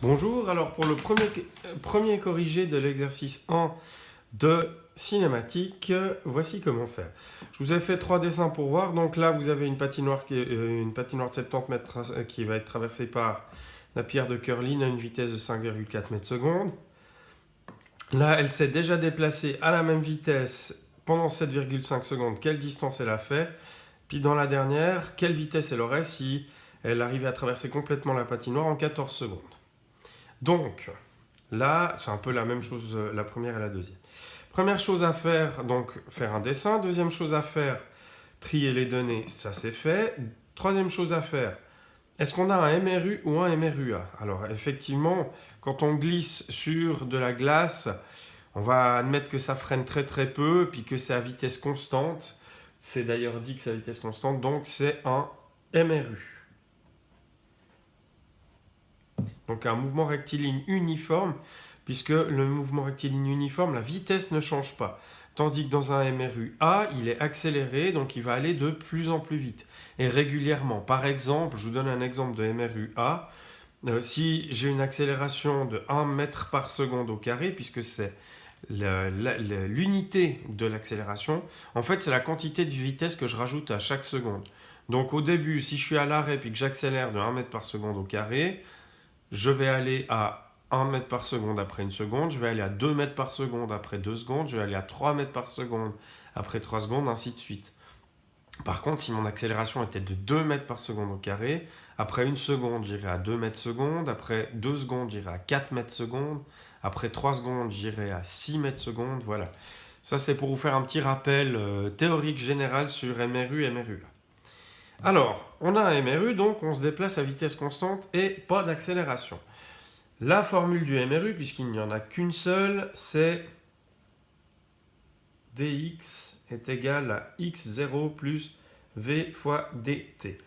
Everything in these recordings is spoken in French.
Bonjour, alors pour le premier corrigé de l'exercice 1 de cinématique, voici comment faire. Je vous ai fait 3 dessins pour voir, donc là vous avez une patinoire, une patinoire de 70 mètres qui va être traversée par la pierre de curling à une vitesse de 5,4 mètres secondes. Là elle s'est déjà déplacée à la même vitesse pendant 7,5 secondes, quelle distance elle a fait. Puis dans la dernière, quelle vitesse elle aurait si elle arrivait à traverser complètement la patinoire en 14 secondes. Donc, là, c'est un peu la même chose, la première et la deuxième. Première chose à faire, donc faire un dessin. Deuxième chose à faire, trier les données, ça c'est fait. Troisième chose à faire, est-ce qu'on a un MRU ou un MRUA? Alors effectivement, quand on glisse sur de la glace, on va admettre que ça freine très très peu, puis que c'est à vitesse constante. C'est d'ailleurs dit que c'est à vitesse constante, donc c'est un MRU. Donc un mouvement rectiligne uniforme, puisque le mouvement rectiligne uniforme, la vitesse ne change pas. Tandis que dans un MRUA, il est accéléré, donc il va aller de plus en plus vite, et régulièrement. Par exemple, je vous donne un exemple de MRUA. Si j'ai une accélération de 1 mètre par seconde au carré, puisque c'est l'unité de l'accélération, en fait c'est la quantité de vitesse que je rajoute à chaque seconde. Donc au début, si je suis à l'arrêt puis que j'accélère de 1 mètre par seconde au carré, je vais aller à 1 mètre par seconde après une seconde, je vais aller à 2 mètres par seconde après 2 secondes, je vais aller à 3 mètres par seconde après 3 secondes, ainsi de suite. Par contre, si mon accélération était de 2 mètres par seconde au carré, après une seconde, j'irai à 2 mètres seconde, après 2 secondes, j'irai à 4 mètres seconde, après 3 secondes, j'irai à 6 mètres seconde, voilà. Ça, c'est pour vous faire un petit rappel théorique général sur MRU et MRU. Alors, on a un MRU, donc on se déplace à vitesse constante et pas d'accélération. La formule du MRU, puisqu'il n'y en a qu'une seule, c'est dx est égal à x0 plus v fois dt.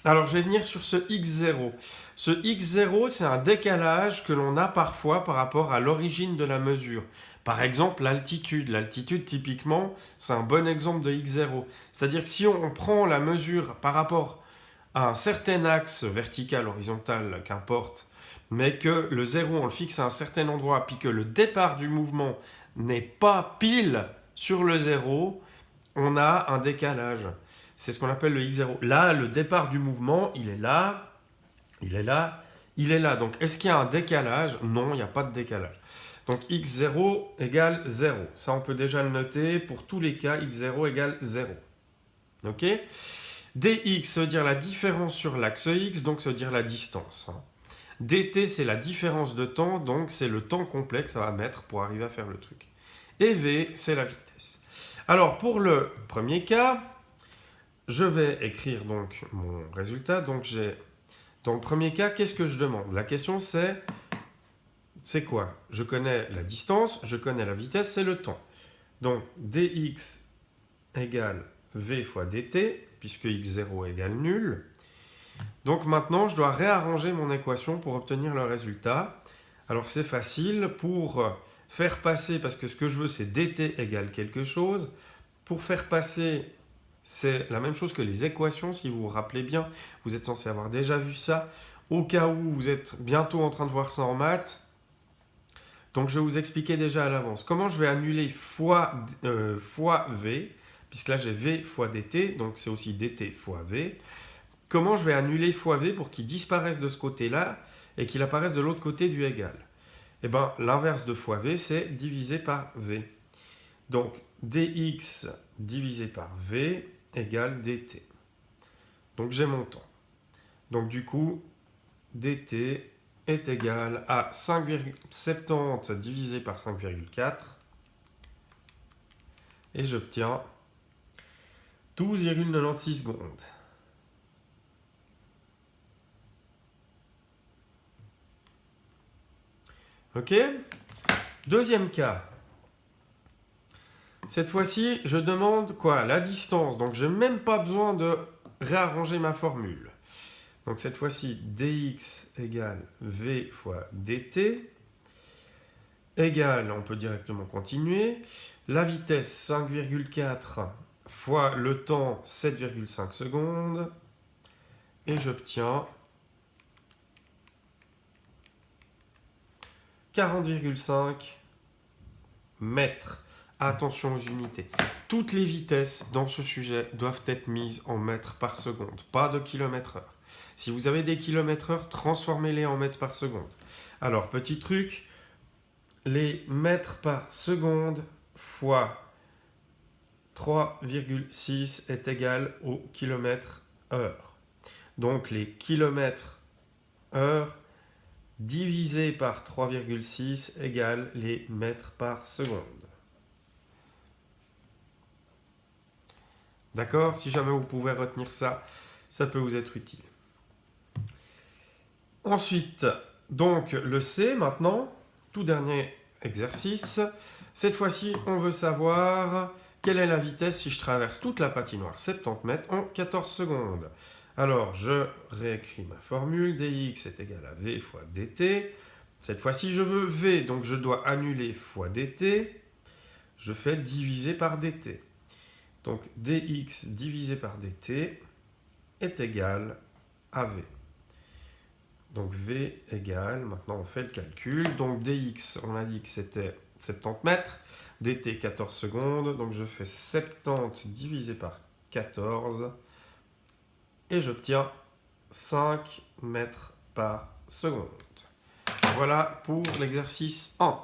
Alors, je vais venir sur ce x0. Ce x0, c'est un décalage que l'on a parfois par rapport à l'origine de la mesure. Par exemple, l'altitude. L'altitude, typiquement, c'est un bon exemple de x0. C'est-à-dire que si on prend la mesure par rapport à un certain axe vertical, horizontal, qu'importe, mais que le 0, on le fixe à un certain endroit, puis que le départ du mouvement n'est pas pile sur le 0, on a un décalage. C'est ce qu'on appelle le x0. Là, le départ du mouvement, il est là, il est là, il est là. Donc, est-ce qu'il y a un décalage? Non, il n'y a pas de décalage. Donc, x0 égale 0. Ça, on peut déjà le noter. Pour tous les cas, x0 égale 0. OK? dx, ça veut dire la différence sur l'axe x, donc ça veut dire la distance. dt, c'est la différence de temps, donc c'est le temps complet que ça va mettre pour arriver à faire le truc. Et v, c'est la vitesse. Alors, pour le premier cas, je vais écrire donc mon résultat. Donc, dans le premier cas, qu'est-ce que je demande? La question, c'est quoi? Je connais la distance, je connais la vitesse, c'est le temps. Donc, dx égale v fois dt, puisque x0 égale nul. Donc maintenant, je dois réarranger mon équation pour obtenir le résultat. Alors c'est facile, pour faire passer, parce que ce que je veux c'est dt égale quelque chose, pour faire passer, c'est la même chose que les équations, si vous vous rappelez bien, vous êtes censé avoir déjà vu ça, au cas où vous êtes bientôt en train de voir ça en maths. Donc je vais vous expliquer déjà à l'avance. Comment je vais annuler fois v, puisque là j'ai v fois dt, donc c'est aussi dt fois v. Comment je vais annuler fois v pour qu'il disparaisse de ce côté-là et qu'il apparaisse de l'autre côté du égal? Eh bien, l'inverse de fois v, c'est divisé par v. Donc, dx divisé par v égale dt. Donc, j'ai mon temps. Donc, du coup, dt est égal à 5,70 divisé par 5,4. Et j'obtiens 12,96 secondes. Ok? Deuxième cas. Cette fois-ci, je demande quoi? La distance. Donc, je n'ai même pas besoin de réarranger ma formule. Donc, cette fois-ci, dx égale v fois dt égale, on peut directement continuer, la vitesse 5,4 fois le temps 7,5 secondes. Et j'obtiens 40,5 mètres. Attention aux unités. Toutes les vitesses dans ce sujet doivent être mises en mètres par seconde, pas de kilomètres heure. Si vous avez des kilomètres heure, transformez-les en mètres par seconde. Alors, petit truc, les mètres par seconde fois 3,6 est égal au kilomètre heure. Donc, les kilomètres heure divisé par 3,6 égale les mètres par seconde. D'accord? Si jamais vous pouvez retenir ça, ça peut vous être utile. Ensuite, donc le C maintenant, tout dernier exercice. Cette fois-ci, on veut savoir quelle est la vitesse si je traverse toute la patinoire, 70 mètres, en 14 secondes. Alors, je réécris ma formule, dx est égal à v fois dt. Cette fois-ci, je veux v, donc je dois annuler fois dt. Je fais diviser par dt. Donc, dx divisé par dt est égal à v. Donc, v égale, maintenant on fait le calcul. Donc, dx, on a dit que c'était 70 mètres. dt, 14 secondes. Donc, je fais 70 divisé par 14. Et j'obtiens 5 mètres par seconde. Voilà pour l'exercice 1.